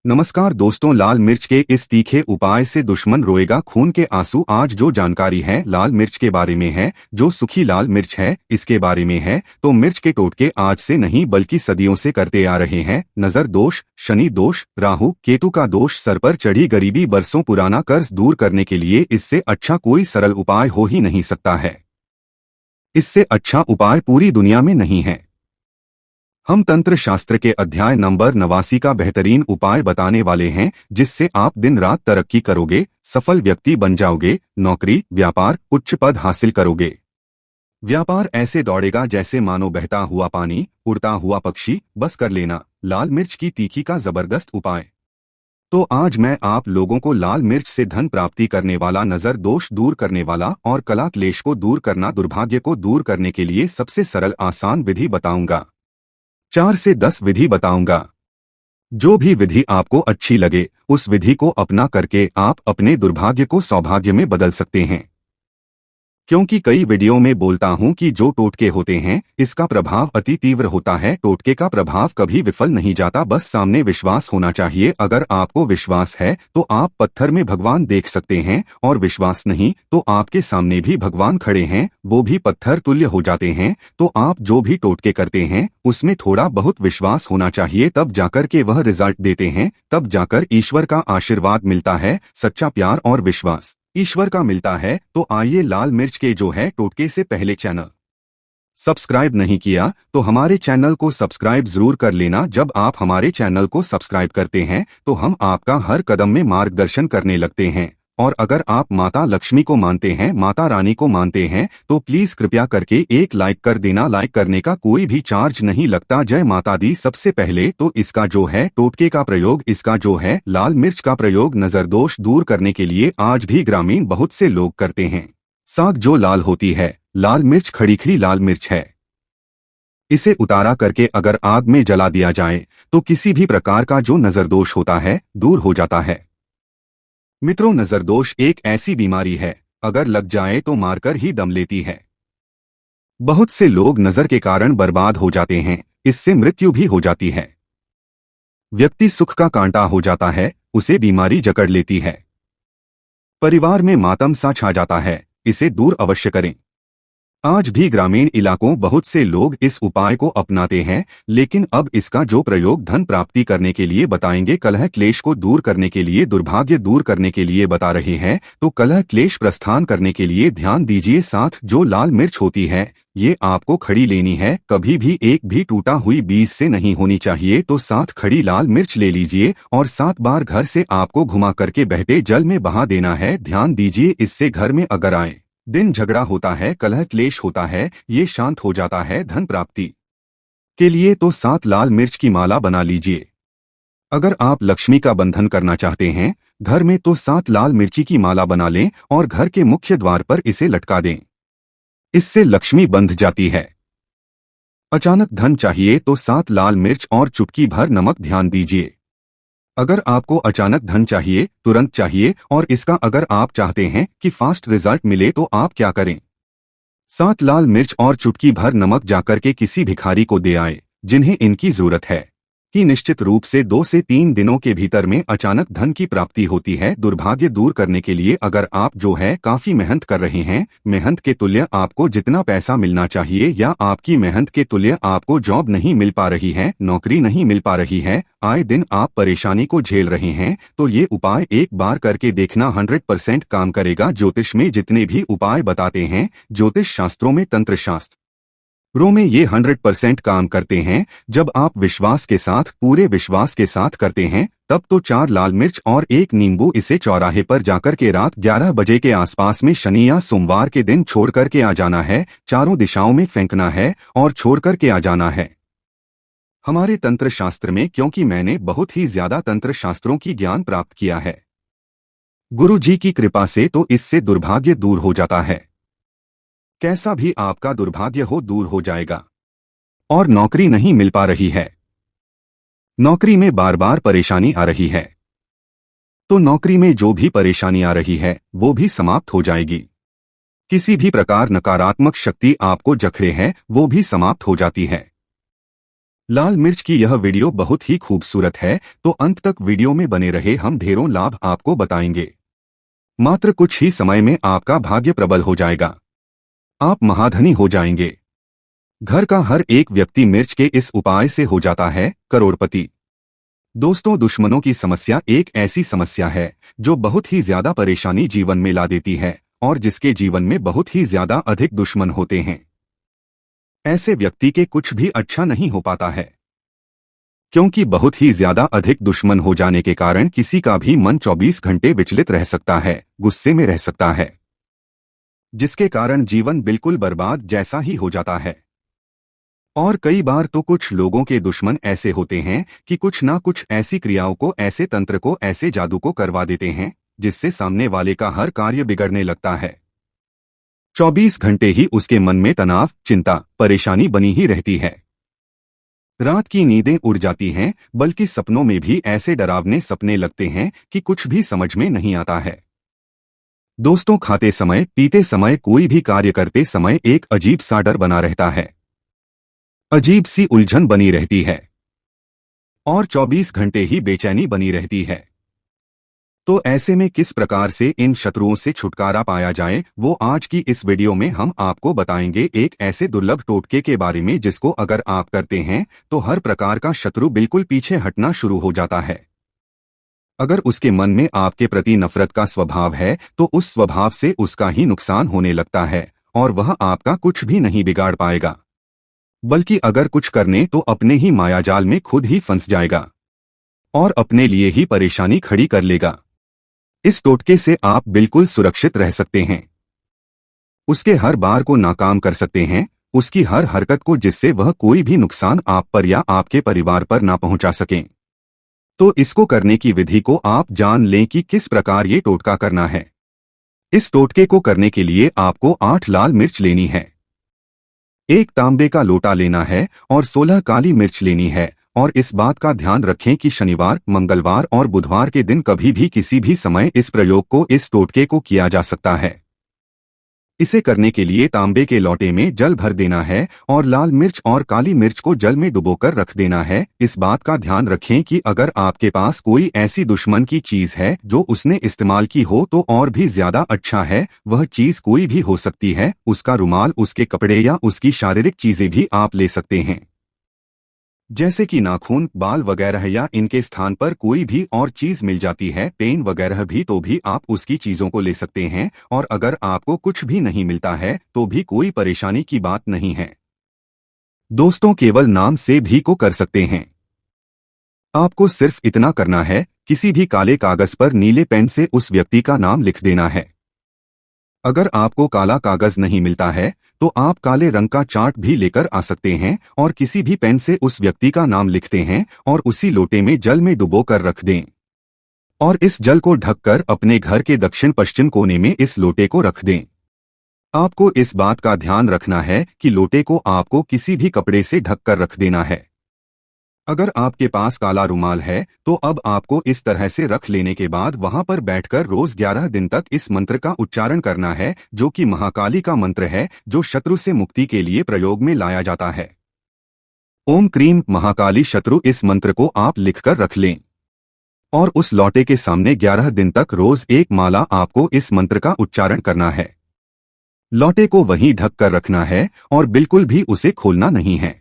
नमस्कार दोस्तों, लाल मिर्च के इस तीखे उपाय से दुश्मन रोएगा खून के आंसू। आज जो जानकारी है लाल मिर्च के बारे में है, जो सूखी लाल मिर्च है इसके बारे में है। तो मिर्च के टोटके आज से नहीं बल्कि सदियों से करते आ रहे हैं। नजर दोष, शनि दोष, राहु केतु का दोष, सर पर चढ़ी गरीबी, बरसों पुराना कर्ज दूर करने के लिए इससे अच्छा कोई सरल उपाय हो ही नहीं सकता है। इससे अच्छा उपाय पूरी दुनिया में नहीं है। हम तंत्र शास्त्र के अध्याय नंबर 89 का बेहतरीन उपाय बताने वाले हैं, जिससे आप दिन रात तरक्की करोगे, सफल व्यक्ति बन जाओगे, नौकरी, व्यापार, उच्च पद हासिल करोगे। व्यापार ऐसे दौड़ेगा जैसे मानो बहता हुआ पानी, उड़ता हुआ पक्षी। बस कर लेना लाल मिर्च की तीखी का जबरदस्त उपाय। तो आज मैं आप लोगों को लाल मिर्च से धन प्राप्ति करने वाला, नजर दोष दूर करने वाला और कला क्लेश को दूर करना, दुर्भाग्य को दूर करने के लिए सबसे सरल आसान विधि बताऊंगा। 4 से 10 विधि बताऊंगा। जो भी विधि आपको अच्छी लगे उस विधि को अपना करके आप अपने दुर्भाग्य को सौभाग्य में बदल सकते हैं। क्योंकि कई वीडियो में बोलता हूं कि जो टोटके होते हैं इसका प्रभाव अति तीव्र होता है। टोटके का प्रभाव कभी विफल नहीं जाता, बस सामने विश्वास होना चाहिए। अगर आपको विश्वास है तो आप पत्थर में भगवान देख सकते हैं, और विश्वास नहीं तो आपके सामने भी भगवान खड़े हैं, वो भी पत्थर तुल्य हो जाते हैं। तो आप जो भी टोटके करते हैं उसमें थोड़ा बहुत विश्वास होना चाहिए, तब जाकर के वह रिजल्ट देते हैं, तब जाकर ईश्वर का आशीर्वाद मिलता है। सच्चा प्यार और विश्वास ईश्वर का मिलता है। तो आइए, लाल मिर्च के जो है टोटके से पहले चैनल सब्सक्राइब नहीं किया तो हमारे चैनल को सब्सक्राइब जरूर कर लेना। जब आप हमारे चैनल को सब्सक्राइब करते हैं तो हम आपका हर कदम में मार्गदर्शन करने लगते हैं। और अगर आप माता लक्ष्मी को मानते हैं, माता रानी को मानते हैं, तो प्लीज कृपया करके एक लाइक कर देना। लाइक करने का कोई भी चार्ज नहीं लगता। जय माता दी। सबसे पहले तो इसका जो है टोटके का प्रयोग, इसका जो है लाल मिर्च का प्रयोग नजर दोष दूर करने के लिए आज भी ग्रामीण बहुत से लोग करते हैं। साग जो लाल होती है, लाल मिर्च खड़ी खड़ी लाल मिर्च है, इसे उतारा करके अगर आग में जला दिया जाए तो किसी भी प्रकार का जो नजर दोष होता है दूर हो जाता है। मित्रों, नजर दोष एक ऐसी बीमारी है, अगर लग जाए तो मारकर ही दम लेती है। बहुत से लोग नजर के कारण बर्बाद हो जाते हैं, इससे मृत्यु भी हो जाती है। व्यक्ति सुख का कांटा हो जाता है, उसे बीमारी जकड़ लेती है। परिवार में मातम सा छा जाता है, इसे दूर अवश्य करें। आज भी ग्रामीण इलाकों बहुत से लोग इस उपाय को अपनाते हैं, लेकिन अब इसका जो प्रयोग धन प्राप्ति करने के लिए बताएंगे, कलह क्लेश को दूर करने के लिए, दुर्भाग्य दूर करने के लिए बता रहे हैं। तो कलह क्लेश प्रस्थान करने के लिए ध्यान दीजिए। साथ जो लाल मिर्च होती है ये आपको खड़ी लेनी है, कभी भी एक भी टूटा हुई बीज से नहीं होनी चाहिए। तो 7 खड़ी लाल मिर्च ले लीजिए और 7 बार घर से आपको घुमा करके बहते जल में बहा देना है। ध्यान दीजिए, इससे घर में अगर आए दिन झगड़ा होता है, कलह क्लेश होता है, ये शांत हो जाता है। धन प्राप्ति के लिए तो 7 लाल मिर्च की माला बना लीजिए। अगर आप लक्ष्मी का बंधन करना चाहते हैं घर में तो 7 लाल मिर्ची की माला बना लें और घर के मुख्य द्वार पर इसे लटका दें, इससे लक्ष्मी बंध जाती है। अचानक धन चाहिए तो 7 लाल मिर्च और चुटकी भर नमक। ध्यान दीजिए, अगर आपको अचानक धन चाहिए, तुरंत चाहिए, और इसका अगर आप चाहते हैं कि फास्ट रिजल्ट मिले तो आप क्या करें, 7 लाल मिर्च और चुटकी भर नमक जाकर के किसी भिखारी को दे आए जिन्हें इनकी जरूरत है, कि निश्चित रूप से 2 से 3 दिनों के भीतर में अचानक धन की प्राप्ति होती है। दुर्भाग्य दूर करने के लिए अगर आप जो है काफी मेहनत कर रहे हैं, मेहनत के तुल्य आपको जितना पैसा मिलना चाहिए या आपकी मेहनत के तुल्य आपको जॉब नहीं मिल पा रही है, नौकरी नहीं मिल पा रही है, आए दिन आप परेशानी को झेल रहे हैं, तो ये उपाय एक बार करके देखना, 100% काम करेगा। ज्योतिष में जितने भी उपाय बताते हैं, ज्योतिष शास्त्रों में, तंत्र शास्त्र रो में ये 100% काम करते हैं। जब आप विश्वास के साथ, पूरे विश्वास के साथ करते हैं, तब तो 4 लाल मिर्च और 1 नींबू, इसे चौराहे पर जाकर के रात 11 बजे के आसपास में शनि या सोमवार के दिन छोड़ करके आ जाना है। चारों दिशाओं में फेंकना है और छोड़ करके आ जाना है। हमारे तंत्र शास्त्र में, क्योंकि मैंने बहुत ही ज्यादा तंत्र शास्त्रों की ज्ञान प्राप्त किया है गुरु जी की कृपा से, तो इससे दुर्भाग्य दूर हो जाता है। कैसा भी आपका दुर्भाग्य हो दूर हो जाएगा। और नौकरी नहीं मिल पा रही है, नौकरी में बार बार परेशानी आ रही है, तो नौकरी में जो भी परेशानी आ रही है वो भी समाप्त हो जाएगी। किसी भी प्रकार नकारात्मक शक्ति आपको जकड़े है वो भी समाप्त हो जाती है। लाल मिर्च की यह वीडियो बहुत ही खूबसूरत है, तो अंत तक वीडियो में बने रहे, हम ढेरों लाभ आपको बताएंगे। मात्र कुछ ही समय में आपका भाग्य प्रबल हो जाएगा, आप महाधनी हो जाएंगे। घर का हर एक व्यक्ति मिर्च के इस उपाय से हो जाता है करोड़पति। दोस्तों, दुश्मनों की समस्या एक ऐसी समस्या है जो बहुत ही ज्यादा परेशानी जीवन में ला देती है और जिसके जीवन में बहुत ही ज्यादा अधिक दुश्मन होते हैं। ऐसे व्यक्ति के कुछ भी अच्छा नहीं हो पाता है, क्योंकि बहुत ही ज्यादा अधिक दुश्मन हो जाने के कारण किसी का भी मन 24 घंटे विचलित रह सकता है, गुस्से में रह सकता है, जिसके कारण जीवन बिल्कुल बर्बाद जैसा ही हो जाता है। और कई बार तो कुछ लोगों के दुश्मन ऐसे होते हैं कि कुछ ना कुछ ऐसी क्रियाओं को, ऐसे तंत्र को, ऐसे जादू को करवा देते हैं जिससे सामने वाले का हर कार्य बिगड़ने लगता है। 24 घंटे ही उसके मन में तनाव, चिंता, परेशानी बनी ही रहती है। रात की नींदें उड़ जाती हैं, बल्कि सपनों में भी ऐसे डरावने सपने लगते हैं कि कुछ भी समझ में नहीं आता है। दोस्तों, खाते समय, पीते समय, कोई भी कार्य करते समय एक अजीब सा डर बना रहता है, अजीब सी उलझन बनी रहती है और 24 घंटे ही बेचैनी बनी रहती है। तो ऐसे में किस प्रकार से इन शत्रुओं से छुटकारा पाया जाए, वो आज की इस वीडियो में हम आपको बताएंगे। एक ऐसे दुर्लभ टोटके के बारे में जिसको अगर आप करते हैं तो हर प्रकार का शत्रु बिल्कुल पीछे हटना शुरू हो जाता है। अगर उसके मन में आपके प्रति नफरत का स्वभाव है तो उस स्वभाव से उसका ही नुकसान होने लगता है और वह आपका कुछ भी नहीं बिगाड़ पाएगा, बल्कि अगर कुछ करने तो अपने ही मायाजाल में खुद ही फंस जाएगा और अपने लिए ही परेशानी खड़ी कर लेगा। इस टोटके से आप बिल्कुल सुरक्षित रह सकते हैं, उसके हर बार को नाकाम कर सकते हैं, उसकी हर हरकत को, जिससे वह कोई भी नुकसान आप पर या आपके परिवार पर ना पहुंचा सकें। तो इसको करने की विधि को आप जान लें कि किस प्रकार ये टोटका करना है। इस टोटके को करने के लिए आपको 8 लाल मिर्च लेनी है, एक तांबे का लोटा लेना है और 16 काली मिर्च लेनी है। और इस बात का ध्यान रखें कि शनिवार, मंगलवार और बुधवार के दिन कभी भी किसी भी समय इस प्रयोग को, इस टोटके को किया जा सकता है। इसे करने के लिए तांबे के लोटे में जल भर देना है और लाल मिर्च और काली मिर्च को जल में डुबोकर रख देना है। इस बात का ध्यान रखें कि अगर आपके पास कोई ऐसी दुश्मन की चीज है जो उसने इस्तेमाल की हो तो और भी ज्यादा अच्छा है। वह चीज कोई भी हो सकती है, उसका रुमाल, उसके कपड़े या उसकी शारीरिक चीजें भी आप ले सकते हैं, जैसे कि नाखून, बाल वगैरह, या इनके स्थान पर कोई भी और चीज मिल जाती है, पेन वगैरह भी, तो भी आप उसकी चीजों को ले सकते हैं। और अगर आपको कुछ भी नहीं मिलता है तो भी कोई परेशानी की बात नहीं है। दोस्तों, केवल नाम से भी को कर सकते हैं। आपको सिर्फ इतना करना है, किसी भी काले कागज पर नीले पेन से उस व्यक्ति का नाम लिख देना है। अगर आपको काला कागज नहीं मिलता है तो आप काले रंग का चार्ट भी लेकर आ सकते हैं और किसी भी पेन से उस व्यक्ति का नाम लिखते हैं और उसी लोटे में जल में डुबो कर रख दें और इस जल को ढककर अपने घर के दक्षिण पश्चिम कोने में इस लोटे को रख दें। आपको इस बात का ध्यान रखना है कि लोटे को आपको किसी भी कपड़े से ढककर रख देना है। अगर आपके पास काला रुमाल है तो अब आपको इस तरह से रख लेने के बाद वहां पर बैठकर रोज 11 दिन तक इस मंत्र का उच्चारण करना है, जो कि महाकाली का मंत्र है, जो शत्रु से मुक्ति के लिए प्रयोग में लाया जाता है। ओम क्रीम महाकाली शत्रु, इस मंत्र को आप लिखकर रख लें और उस लौटे के सामने 11 दिन तक रोज एक माला आपको इस मंत्र का उच्चारण करना है। लौटे को वहीं ढक कर रखना है और बिल्कुल भी उसे खोलना नहीं है।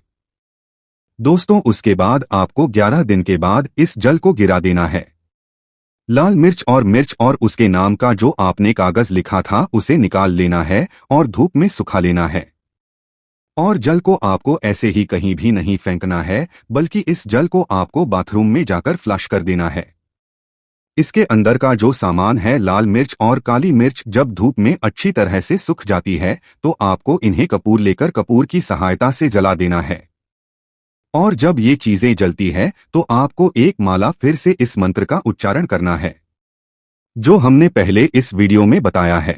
दोस्तों, उसके बाद आपको 11 दिन के बाद इस जल को गिरा देना है। लाल मिर्च और उसके नाम का जो आपने कागज लिखा था उसे निकाल लेना है और धूप में सुखा लेना है। और जल को आपको ऐसे ही कहीं भी नहीं फेंकना है, बल्कि इस जल को आपको बाथरूम में जाकर फ्लश कर देना है। इसके अंदर का जो सामान है, लाल मिर्च और काली मिर्च, जब धूप में अच्छी तरह से सूख जाती है तो आपको इन्हें कपूर लेकर कपूर की सहायता से जला देना है। और जब ये चीजें जलती है तो आपको एक माला फिर से इस मंत्र का उच्चारण करना है, जो हमने पहले इस वीडियो में बताया है।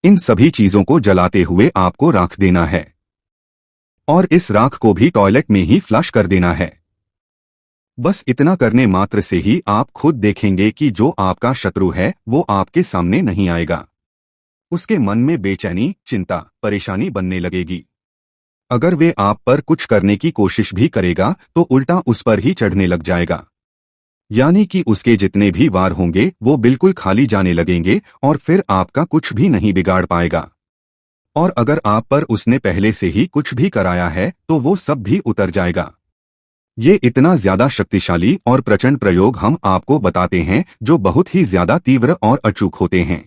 इन सभी चीजों को जलाते हुए आपको राख देना है और इस राख को भी टॉयलेट में ही फ्लश कर देना है। बस इतना करने मात्र से ही आप खुद देखेंगे कि जो आपका शत्रु है वो आपके सामने नहीं आएगा। उसके मन में बेचैनी, चिंता, परेशानी बनने लगेगी। अगर वे आप पर कुछ करने की कोशिश भी करेगा तो उल्टा उस पर ही चढ़ने लग जाएगा। यानी कि उसके जितने भी वार होंगे वो बिल्कुल खाली जाने लगेंगे और फिर आपका कुछ भी नहीं बिगाड़ पाएगा। और अगर आप पर उसने पहले से ही कुछ भी कराया है तो वो सब भी उतर जाएगा। ये इतना ज्यादा शक्तिशाली और प्रचंड प्रयोग हम आपको बताते हैं जो बहुत ही ज्यादा तीव्र और अचूक होते हैं।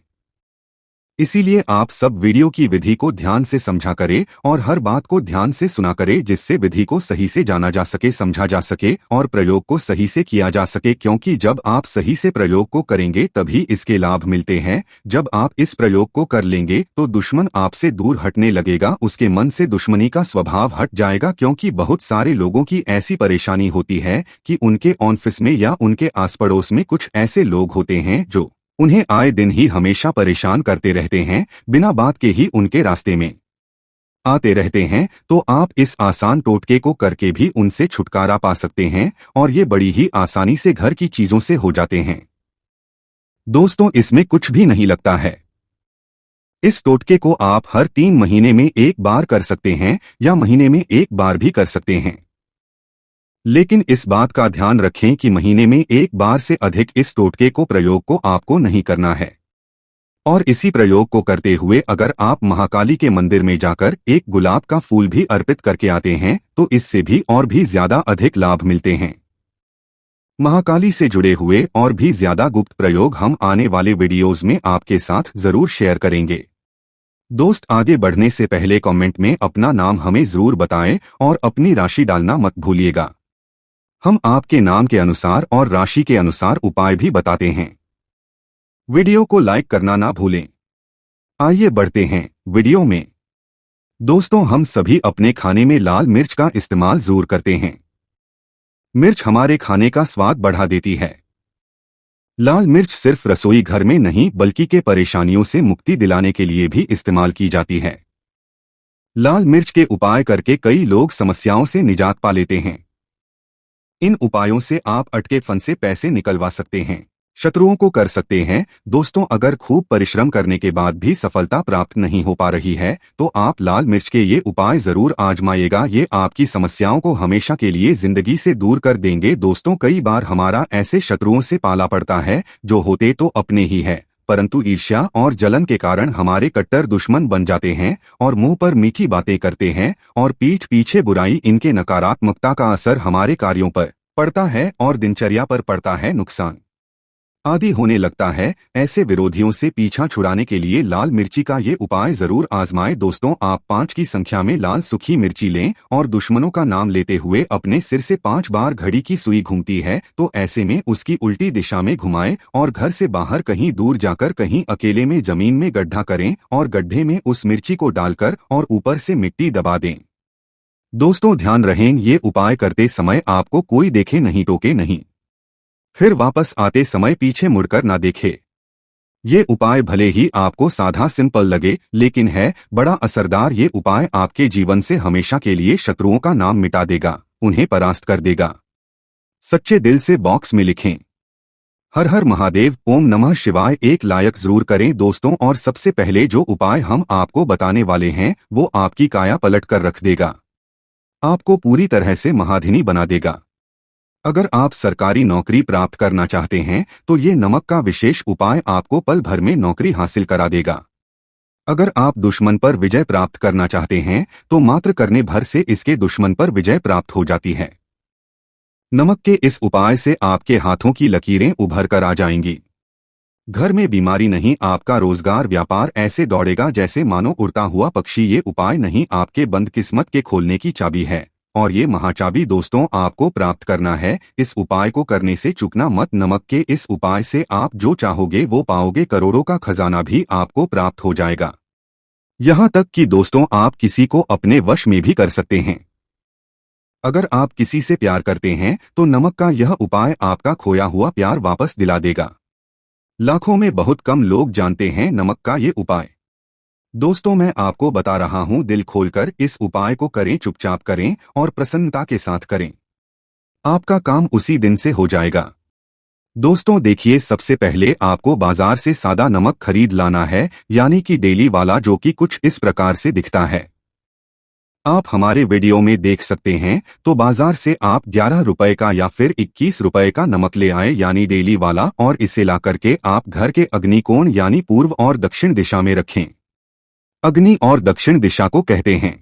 इसीलिए आप सब वीडियो की विधि को ध्यान से समझा करें और हर बात को ध्यान से सुना करें, जिससे विधि को सही से जाना जा सके, समझा जा सके और प्रयोग को सही से किया जा सके। क्योंकि जब आप सही से प्रयोग को करेंगे तभी इसके लाभ मिलते हैं। जब आप इस प्रयोग को कर लेंगे तो दुश्मन आपसे दूर हटने लगेगा, उसके मन से दुश्मनी का स्वभाव हट जाएगा। क्योंकि बहुत सारे लोगों की ऐसी परेशानी होती है कि उनके ऑफिस में या उनके आस पड़ोस में कुछ ऐसे लोग होते हैं जो उन्हें आए दिन ही हमेशा परेशान करते रहते हैं, बिना बात के ही उनके रास्ते में आते रहते हैं। तो आप इस आसान टोटके को करके भी उनसे छुटकारा पा सकते हैं और ये बड़ी ही आसानी से घर की चीजों से हो जाते हैं। दोस्तों, इसमें कुछ भी नहीं लगता है। इस टोटके को आप हर 3 महीने में एक बार कर सकते हैं या महीने में एक बार भी कर सकते हैं। लेकिन इस बात का ध्यान रखें कि महीने में एक बार से अधिक इस टोटके को प्रयोग को आपको नहीं करना है। और इसी प्रयोग को करते हुए अगर आप महाकाली के मंदिर में जाकर एक गुलाब का फूल भी अर्पित करके आते हैं तो इससे भी और भी ज्यादा अधिक लाभ मिलते हैं। महाकाली से जुड़े हुए और भी ज्यादा गुप्त प्रयोग हम आने वाले वीडियोज में आपके साथ जरूर शेयर करेंगे। दोस्त, आगे बढ़ने से पहले कमेंट में अपना नाम हमें जरूर बताएं और अपनी राशि डालना मत भूलिएगा। हम आपके नाम के अनुसार और राशि के अनुसार उपाय भी बताते हैं। वीडियो को लाइक करना ना भूलें। आइए बढ़ते हैं वीडियो में। दोस्तों, हम सभी अपने खाने में लाल मिर्च का इस्तेमाल जरूर करते हैं। मिर्च हमारे खाने का स्वाद बढ़ा देती है। लाल मिर्च सिर्फ रसोई घर में नहीं बल्कि के परेशानियों से मुक्ति दिलाने के लिए भी इस्तेमाल की जाती है। लाल मिर्च के उपाय करके कई लोग समस्याओं से निजात पा लेते हैं। इन उपायों से आप अटके फंसे पैसे निकलवा सकते हैं, शत्रुओं को कर सकते हैं। दोस्तों, अगर खूब परिश्रम करने के बाद भी सफलता प्राप्त नहीं हो पा रही है तो आप लाल मिर्च के ये उपाय जरूर आजमाइएगा। ये आपकी समस्याओं को हमेशा के लिए जिंदगी से दूर कर देंगे। दोस्तों, कई बार हमारा ऐसे शत्रुओं से पाला पड़ता है जो होते तो अपने ही है, परंतु ईर्ष्या और जलन के कारण हमारे कट्टर दुश्मन बन जाते हैं और मुंह पर मीठी बातें करते हैं और पीठ पीछे बुराई। इनके नकारात्मकता का असर हमारे कार्यों पर पड़ता है और दिनचर्या पर पड़ता है नुकसान आदि होने लगता है। ऐसे विरोधियों से पीछा छुड़ाने के लिए लाल मिर्ची का ये उपाय जरूर आजमाएं। दोस्तों, आप 5 की संख्या में लाल सूखी मिर्ची लें और दुश्मनों का नाम लेते हुए अपने सिर से 5 बार घड़ी की सुई घूमती है तो ऐसे में उसकी उल्टी दिशा में घुमाएं और घर से बाहर कहीं दूर जाकर कहीं अकेले में जमीन में गड्ढा करें और गड्ढे में उस मिर्ची को डालकर और ऊपर से मिट्टी दबा दें। दोस्तों, ध्यान रहें, ये उपाय करते समय आपको कोई देखे नहीं, टोके नहीं, फिर वापस आते समय पीछे मुड़कर ना देखे। ये उपाय भले ही आपको साधा सिंपल लगे लेकिन है बड़ा असरदार। ये उपाय आपके जीवन से हमेशा के लिए शत्रुओं का नाम मिटा देगा, उन्हें परास्त कर देगा। सच्चे दिल से बॉक्स में लिखें, हर हर महादेव, ओम नमः शिवाय, एक लायक जरूर करें। दोस्तों, और सबसे पहले जो उपाय हम आपको बताने वाले हैं वो आपकी काया पलट कर रख देगा, आपको पूरी तरह से महाधिनी बना देगा। अगर आप सरकारी नौकरी प्राप्त करना चाहते हैं तो ये नमक का विशेष उपाय आपको पल भर में नौकरी हासिल करा देगा। अगर आप दुश्मन पर विजय प्राप्त करना चाहते हैं तो मात्र करने भर से इसके दुश्मन पर विजय प्राप्त हो जाती है। नमक के इस उपाय से आपके हाथों की लकीरें उभर कर आ जाएंगी। घर में बीमारी नहीं, आपका रोजगार व्यापार ऐसे दौड़ेगा जैसे मानो उड़ता हुआ पक्षी। ये उपाय नहीं, आपके बंद किस्मत के खोलने की चाबी है और ये महाचाबी दोस्तों आपको प्राप्त करना है। इस उपाय को करने से चूकना मत। नमक के इस उपाय से आप जो चाहोगे वो पाओगे, करोड़ों का खजाना भी आपको प्राप्त हो जाएगा। यहाँ तक कि दोस्तों आप किसी को अपने वश में भी कर सकते हैं। अगर आप किसी से प्यार करते हैं तो नमक का यह उपाय आपका खोया हुआ प्यार वापस दिला देगा। लाखों में बहुत कम लोग जानते हैं नमक का ये उपाय। दोस्तों, मैं आपको बता रहा हूं, दिल खोलकर इस उपाय को करें, चुपचाप करें और प्रसन्नता के साथ करें, आपका काम उसी दिन से हो जाएगा। दोस्तों देखिए, सबसे पहले आपको बाजार से सादा नमक खरीद लाना है, यानी कि डेली वाला, जो कि कुछ इस प्रकार से दिखता है। आप हमारे वीडियो में देख सकते हैं, तो बाजार से आप 11 रुपए का या फिर 21 रुपए का नमक ले आए, यानी डेली वाला, और इसे ला करके आप घर के अग्निकोण यानी पूर्व और दक्षिण दिशा में रखें। अग्नि और दक्षिण दिशा को कहते हैं।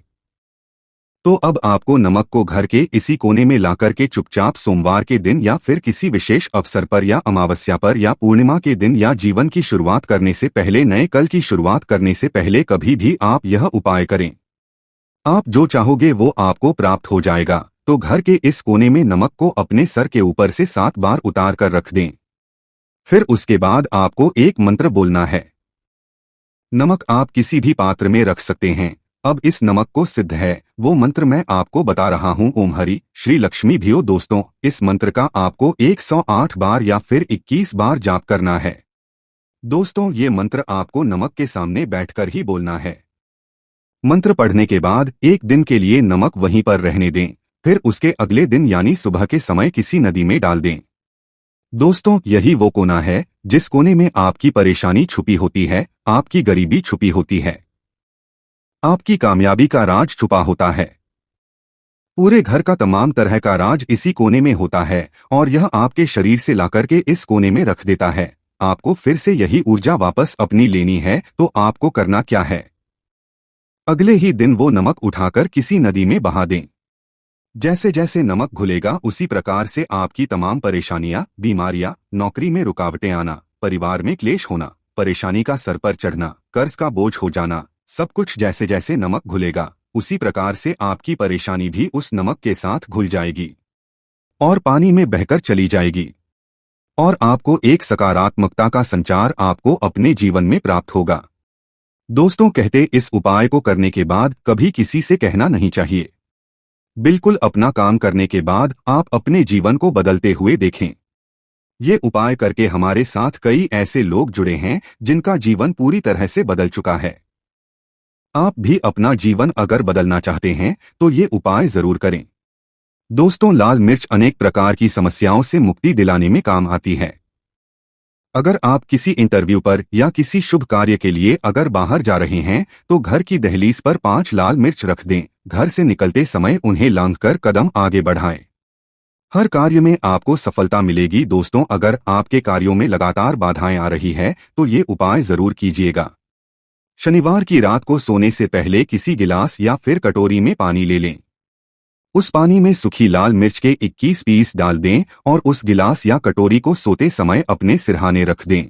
तो अब आपको नमक को घर के इसी कोने में लाकर के चुपचाप सोमवार के दिन या फिर किसी विशेष अवसर पर या अमावस्या पर या पूर्णिमा के दिन या जीवन की शुरुआत करने से पहले, नए कल की शुरुआत करने से पहले कभी भी आप यह उपाय करें। आप जो चाहोगे वो आपको प्राप्त हो जाएगा। तो घर के इस कोने में नमक को अपने सर के ऊपर से 7 बार उतार कर रख दें। फिर उसके बाद आपको एक मंत्र बोलना है। नमक आप किसी भी पात्र में रख सकते हैं। अब इस नमक को सिद्ध है वो मंत्र मैं आपको बता रहा हूँ। ओम हरि श्री लक्ष्मी भियो। दोस्तों, इस मंत्र का आपको 108 बार या फिर 21 बार जाप करना है। दोस्तों, ये मंत्र आपको नमक के सामने बैठकर ही बोलना है। मंत्र पढ़ने के बाद एक दिन के लिए नमक वहीं पर रहने दें। फिर उसके अगले दिन यानी सुबह के समय किसी नदी में डाल दें। दोस्तों, यही वो कोना है जिस कोने में आपकी परेशानी छुपी होती है, आपकी गरीबी छुपी होती है, आपकी कामयाबी का राज छुपा होता है। पूरे घर का तमाम तरह का राज इसी कोने में होता है और यह आपके शरीर से लाकर के इस कोने में रख देता है। आपको फिर से यही ऊर्जा वापस अपनी लेनी है, तो आपको करना क्या है? अगले ही दिन वो नमक उठाकर किसी नदी में बहा दें। जैसे जैसे नमक घुलेगा उसी प्रकार से आपकी तमाम परेशानियां, बीमारियां, नौकरी में रुकावटें आना, परिवार में क्लेश होना, परेशानी का सर पर चढ़ना, कर्ज का बोझ हो जाना, सब कुछ जैसे जैसे नमक घुलेगा उसी प्रकार से आपकी परेशानी भी उस नमक के साथ घुल जाएगी और पानी में बहकर चली जाएगी और आपको एक सकारात्मकता का संचार आपको अपने जीवन में प्राप्त होगा। दोस्तों, कहते इस उपाय को करने के बाद कभी किसी से कहना नहीं चाहिए। बिल्कुल अपना काम करने के बाद आप अपने जीवन को बदलते हुए देखें। ये उपाय करके हमारे साथ कई ऐसे लोग जुड़े हैं जिनका जीवन पूरी तरह से बदल चुका है। आप भी अपना जीवन अगर बदलना चाहते हैं तो ये उपाय जरूर करें। दोस्तों, लाल मिर्च अनेक प्रकार की समस्याओं से मुक्ति दिलाने में काम आती है। अगर आप किसी इंटरव्यू पर या किसी शुभ कार्य के लिए अगर बाहर जा रहे हैं तो घर की दहलीज पर 5 लाल मिर्च रख दें। घर से निकलते समय उन्हें लांघकर कदम आगे बढ़ाएं। हर कार्य में आपको सफलता मिलेगी। दोस्तों, अगर आपके कार्यों में लगातार बाधाएं आ रही है तो ये उपाय जरूर कीजिएगा। शनिवार की रात को सोने से पहले किसी गिलास या फिर कटोरी में पानी ले लें। उस पानी में सूखी लाल मिर्च के 21 पीस डाल दें और उस गिलास या कटोरी को सोते समय अपने सिरहाने रख दें।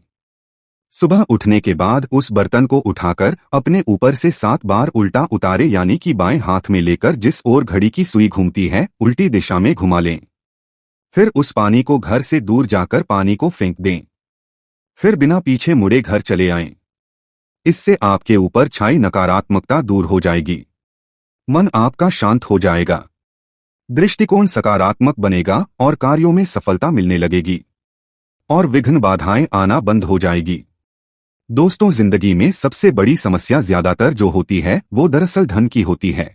सुबह उठने के बाद उस बर्तन को उठाकर अपने ऊपर से 7 बार उल्टा उतारे, यानी कि बाएं हाथ में लेकर जिस ओर घड़ी की सुई घूमती है उल्टी दिशा में घुमा लें। फिर उस पानी को घर से दूर जाकर पानी को फेंक दें। फिर बिना पीछे मुड़े घर चले आएं। इससे आपके ऊपर छाई नकारात्मकता दूर हो जाएगी, मन आपका शांत हो जाएगा, दृष्टिकोण सकारात्मक बनेगा और कार्यों में सफलता मिलने लगेगी और विघ्न बाधाएं आना बंद हो जाएगी। दोस्तों, जिंदगी में सबसे बड़ी समस्या ज्यादातर जो होती है वो दरअसल धन की होती है।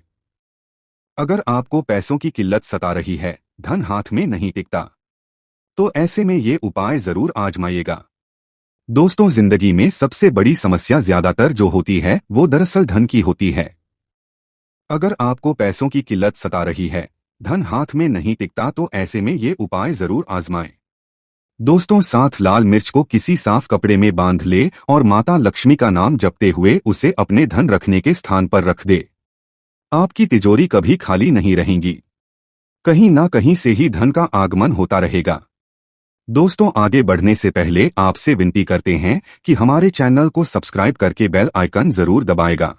अगर आपको पैसों की किल्लत सता रही है, धन हाथ में नहीं टिकता, तो ऐसे में ये उपाय जरूर आजमाइएगा। दोस्तों, जिंदगी में सबसे बड़ी समस्या ज्यादातर जो होती है वो दरअसल धन की होती है। अगर आपको पैसों की किल्लत सता रही है, धन हाथ में नहीं टिकता, तो ऐसे में ये उपाय जरूर आजमाएं। दोस्तों, 7 लाल मिर्च को किसी साफ कपड़े में बांध ले और माता लक्ष्मी का नाम जपते हुए उसे अपने धन रखने के स्थान पर रख दे। आपकी तिजोरी कभी खाली नहीं रहेगी, कहीं ना कहीं से ही धन का आगमन होता रहेगा। दोस्तों, आगे बढ़ने से पहले आपसे विनती करते हैं कि हमारे चैनल को सब्सक्राइब करके बेल आइकन जरूर दबाएगा।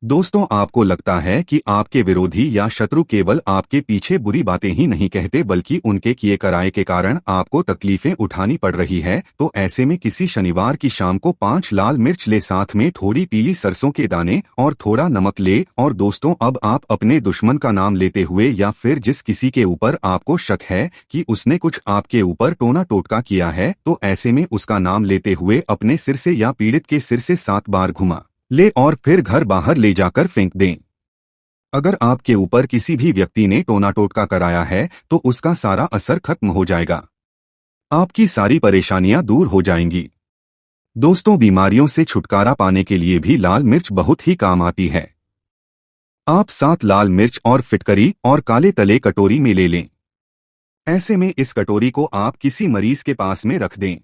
दोस्तों, आपको लगता है कि आपके विरोधी या शत्रु केवल आपके पीछे बुरी बातें ही नहीं कहते बल्कि उनके किए कराए के कारण आपको तकलीफें उठानी पड़ रही है, तो ऐसे में किसी शनिवार की शाम को 5 लाल मिर्च ले, साथ में थोड़ी पीली सरसों के दाने और थोड़ा नमक ले। और दोस्तों, अब आप अपने दुश्मन का नाम लेते हुए या फिर जिस किसी के ऊपर आपको शक है कि उसने कुछ आपके ऊपर टोना टोटका किया है, तो ऐसे में उसका नाम लेते हुए अपने सिर से या पीड़ित के सिर से 7 बार घुमा ले और फिर घर बाहर ले जाकर फेंक दें। अगर आपके ऊपर किसी भी व्यक्ति ने टोना टोटका कराया है तो उसका सारा असर खत्म हो जाएगा, आपकी सारी परेशानियां दूर हो जाएंगी। दोस्तों, बीमारियों से छुटकारा पाने के लिए भी लाल मिर्च बहुत ही काम आती है। आप 7 लाल मिर्च और फिटकरी और काले तले कटोरी में ले लें। ऐसे में इस कटोरी को आप किसी मरीज के पास में रख दें।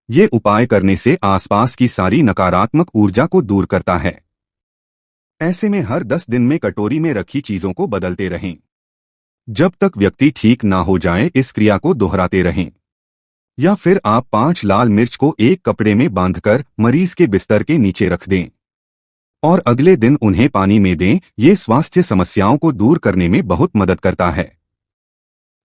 ये उपाय करने से आसपास की सारी नकारात्मक ऊर्जा को दूर करता है। ऐसे में हर 10 दिन में कटोरी में रखी चीजों को बदलते रहें। जब तक व्यक्ति ठीक ना हो जाए इस क्रिया को दोहराते रहें। या फिर आप 5 लाल मिर्च को एक कपड़े में बांधकर मरीज के बिस्तर के नीचे रख दें और अगले दिन उन्हें पानी में दें। ये स्वास्थ्य समस्याओं को दूर करने में बहुत मदद करता है।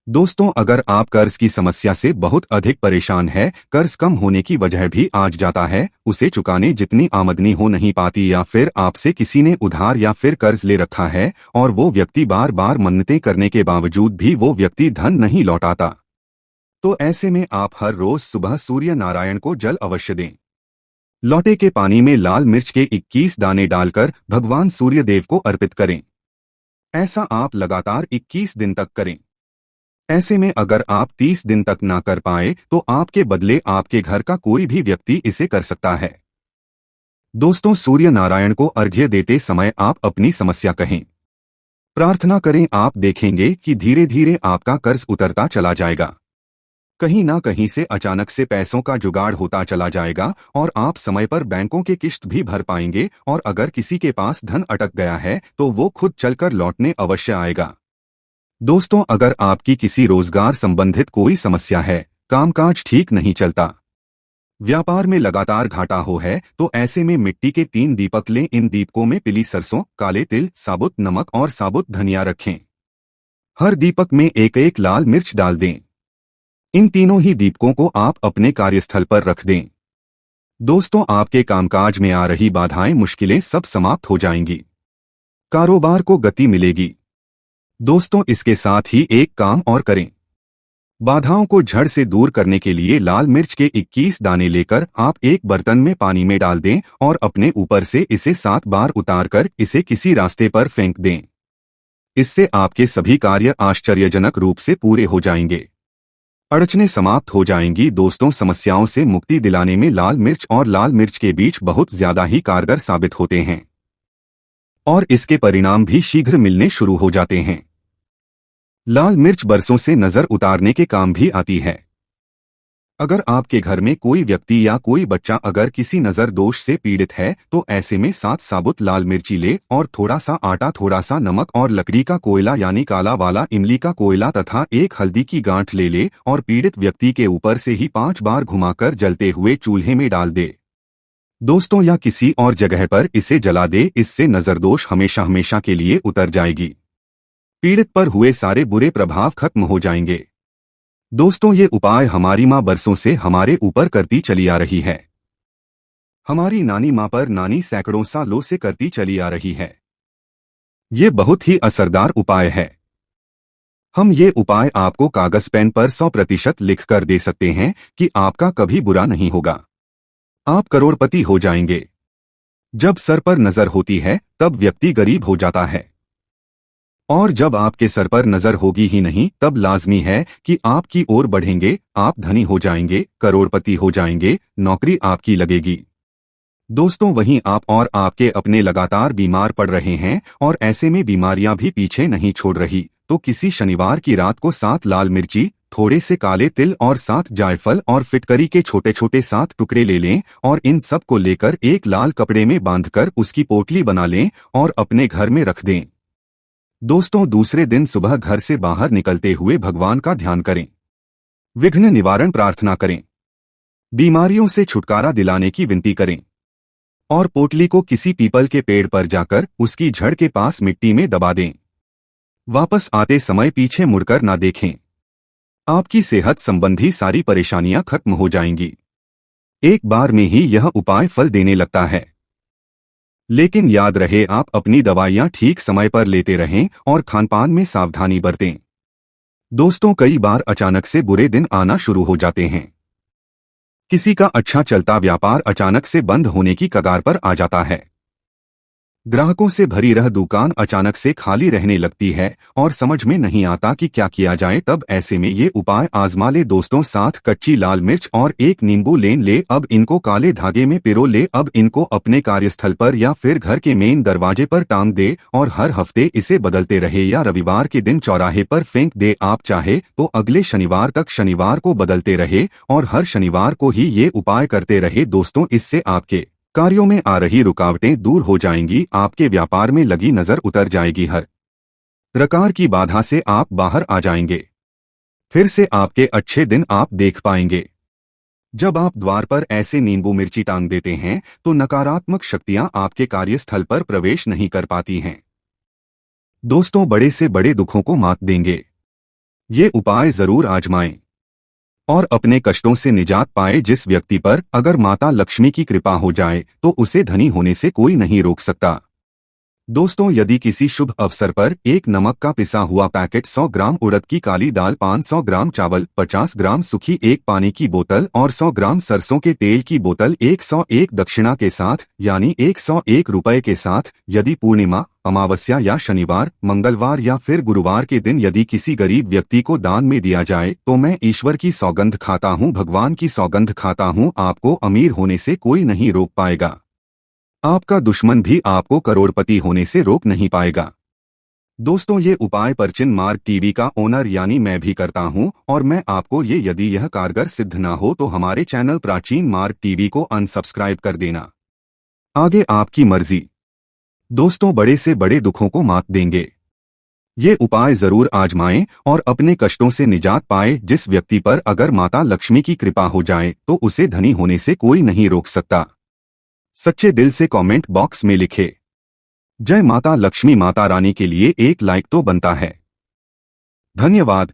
दोस्तों, अगर आप कर्ज की समस्या से बहुत अधिक परेशान है, कर्ज कम होने की वजह भी आज जाता है, उसे चुकाने जितनी आमदनी हो नहीं पाती, या फिर आपसे किसी ने उधार या फिर कर्ज ले रखा है और वो व्यक्ति बार बार मन्नतें करने के बावजूद भी वो व्यक्ति धन नहीं लौटाता, तो ऐसे में आप हर रोज सुबह सूर्य नारायण को जल अवश्य दें। लौटे के पानी में लाल मिर्च के 21 दाने डालकर भगवान सूर्य देव को अर्पित करें। ऐसा आप लगातार 21 दिन तक करें। ऐसे में अगर आप 30 दिन तक ना कर पाए तो आपके बदले आपके घर का कोई भी व्यक्ति इसे कर सकता है। दोस्तों, सूर्य नारायण को अर्घ्य देते समय आप अपनी समस्या कहें, प्रार्थना करें। आप देखेंगे कि धीरे धीरे आपका कर्ज उतरता चला जाएगा। कहीं ना कहीं से अचानक से पैसों का जुगाड़ होता चला जाएगा और आप समय पर बैंकों के किश्त भी भर पाएंगे। और अगर किसी के पास धन अटक गया है तो वो खुद चलकर लौटने अवश्य आएगा। दोस्तों, अगर आपकी किसी रोजगार संबंधित कोई समस्या है, कामकाज ठीक नहीं चलता, व्यापार में लगातार घाटा हो है, तो ऐसे में मिट्टी के 3 दीपक लें। इन दीपकों में पीली सरसों, काले तिल, साबुत नमक और साबुत धनिया रखें। हर दीपक में एक एक लाल मिर्च डाल दें। इन तीनों ही दीपकों को आप अपने कार्यस्थल पर रख दें। दोस्तों, आपके कामकाज में आ रही बाधाएं, मुश्किलें सब समाप्त हो जाएंगी। कारोबार को गति मिलेगी। दोस्तों, इसके साथ ही एक काम और करें। बाधाओं को जड़ से दूर करने के लिए लाल मिर्च के 21 दाने लेकर आप एक बर्तन में पानी में डाल दें और अपने ऊपर से इसे 7 बार उतारकर इसे किसी रास्ते पर फेंक दें। इससे आपके सभी कार्य आश्चर्यजनक रूप से पूरे हो जाएंगे। अड़चनें समाप्त हो जाएंगी। दोस्तों, समस्याओं से मुक्ति दिलाने में लाल मिर्च और लाल मिर्च के बीज बहुत ज्यादा ही कारगर साबित होते हैं और इसके परिणाम भी शीघ्र मिलने शुरू हो जाते हैं। लाल मिर्च बरसों से नजर उतारने के काम भी आती है। अगर आपके घर में कोई व्यक्ति या कोई बच्चा अगर किसी नजर दोष से पीड़ित है तो ऐसे में 7 साबुत लाल मिर्ची ले और थोड़ा सा आटा, थोड़ा सा नमक और लकड़ी का कोयला यानी काला वाला इमली का कोयला तथा एक हल्दी की गांठ ले ले और पीड़ित व्यक्ति के ऊपर से ही 5 बार घुमाकर जलते हुए चूल्हे में डाल दे। दोस्तों, या किसी और जगह पर इसे जला दे। इससे नजर दोष हमेशा हमेशा के लिए उतर जाएगी। पीड़ित पर हुए सारे बुरे प्रभाव खत्म हो जाएंगे। दोस्तों, ये उपाय हमारी माँ बरसों से हमारे ऊपर करती चली आ रही है। हमारी नानी माँ पर नानी सैकड़ों सालों से करती चली आ रही है। ये बहुत ही असरदार उपाय है। हम ये उपाय आपको कागज पेन पर 100% लिख कर दे सकते हैं कि आपका कभी बुरा नहीं होगा। आप करोड़पति हो जाएंगे। जब सर पर नजर होती है तब व्यक्ति गरीब हो जाता है, और जब आपके सर पर नजर होगी ही नहीं तब लाजमी है कि आपकी ओर बढ़ेंगे। आप धनी हो जाएंगे, करोड़पति हो जाएंगे, नौकरी आपकी लगेगी। दोस्तों, वहीं आप और आपके अपने लगातार बीमार पड़ रहे हैं और ऐसे में बीमारियां भी पीछे नहीं छोड़ रही, तो किसी शनिवार की रात को 7 लाल मिर्ची, थोड़े से काले तिल और 7 जायफल और फिटकरी के छोटे छोटे 7 टुकड़े ले लें और इन सब को लेकर एक लाल कपड़े में बांधकर उसकी पोटली बना लें और अपने घर में रख दें। दोस्तों, दूसरे दिन सुबह घर से बाहर निकलते हुए भगवान का ध्यान करें, विघ्न निवारण प्रार्थना करें, बीमारियों से छुटकारा दिलाने की विनती करें और पोटली को किसी पीपल के पेड़ पर जाकर उसकी जड़ के पास मिट्टी में दबा दें। वापस आते समय पीछे मुड़कर ना देखें। आपकी सेहत संबंधी सारी परेशानियां खत्म हो जाएंगी। एक बार में ही यह उपाय फल देने लगता है। लेकिन याद रहे, आप अपनी दवाइयां ठीक समय पर लेते रहें और खानपान में सावधानी बरतें। दोस्तों, कई बार अचानक से बुरे दिन आना शुरू हो जाते हैं। किसी का अच्छा चलता व्यापार अचानक से बंद होने की कगार पर आ जाता है। ग्राहकों से भरी रह दुकान अचानक से खाली रहने लगती है और समझ में नहीं आता कि क्या किया जाए। तब ऐसे में ये उपाय आजमा ले दोस्तों। 7 कच्ची लाल मिर्च और 1 नींबू ले अब इनको काले धागे में पिरो ले। अब इनको अपने कार्यस्थल पर या फिर घर के मेन दरवाजे पर टांग दे और हर हफ्ते इसे बदलते रहे या रविवार के दिन चौराहे पर फेंक दे। आप चाहे तो अगले शनिवार तक शनिवार को बदलते रहे और हर शनिवार को ही ये उपाय करते रहे दोस्तों। इससे आपके कार्यों में आ रही रुकावटें दूर हो जाएंगी, आपके व्यापार में लगी नजर उतर जाएगी, हर प्रकार की बाधा से आप बाहर आ जाएंगे। फिर से आपके अच्छे दिन आप देख पाएंगे। जब आप द्वार पर ऐसे नींबू मिर्ची टांग देते हैं तो नकारात्मक शक्तियां आपके कार्यस्थल पर प्रवेश नहीं कर पाती हैं दोस्तों, बड़े से बड़े दुखों को मात देंगे। ये उपाय जरूर आजमाएं और अपने कष्टों से निजात पाए। जिस व्यक्ति पर अगर माता लक्ष्मी की कृपा हो जाए तो उसे धनी होने से कोई नहीं रोक सकता दोस्तों। यदि किसी शुभ अवसर पर एक नमक का पिसा हुआ पैकेट, 100 ग्राम उड़द की काली दाल, 500 ग्राम चावल, 50 ग्राम सूखी एक पानी की बोतल और 100 ग्राम सरसों के तेल की बोतल 101 दक्षिणा के साथ यानी 101 रुपए के साथ, यदि पूर्णिमा, अमावस्या या शनिवार, मंगलवार या फिर गुरुवार के दिन यदि किसी गरीब व्यक्ति को दान में दिया जाए तो मैं ईश्वर की सौगंध खाता हूँ, भगवान की सौगंध खाता हूँ, आपको अमीर होने से कोई नहीं रोक पाएगा। आपका दुश्मन भी आपको करोड़पति होने से रोक नहीं पाएगा दोस्तों। ये उपाय प्राचीन मार्ग टीवी का ओनर यानी मैं भी करता हूं और मैं आपको यदि यह कारगर सिद्ध ना हो तो हमारे चैनल प्राचीन मार्ग टीवी को अनसब्सक्राइब कर देना। आगे आपकी मर्जी दोस्तों, बड़े से बड़े दुखों को मात देंगे। ये उपाय जरूर आजमाएं और अपने कष्टों से निजात पाए। जिस व्यक्ति पर अगर माता लक्ष्मी की कृपा हो जाए तो उसे धनी होने से कोई नहीं रोक सकता। सच्चे दिल से कमेंट बॉक्स में लिखे जय माता लक्ष्मी। माता रानी के लिए एक लाइक तो बनता है। धन्यवाद।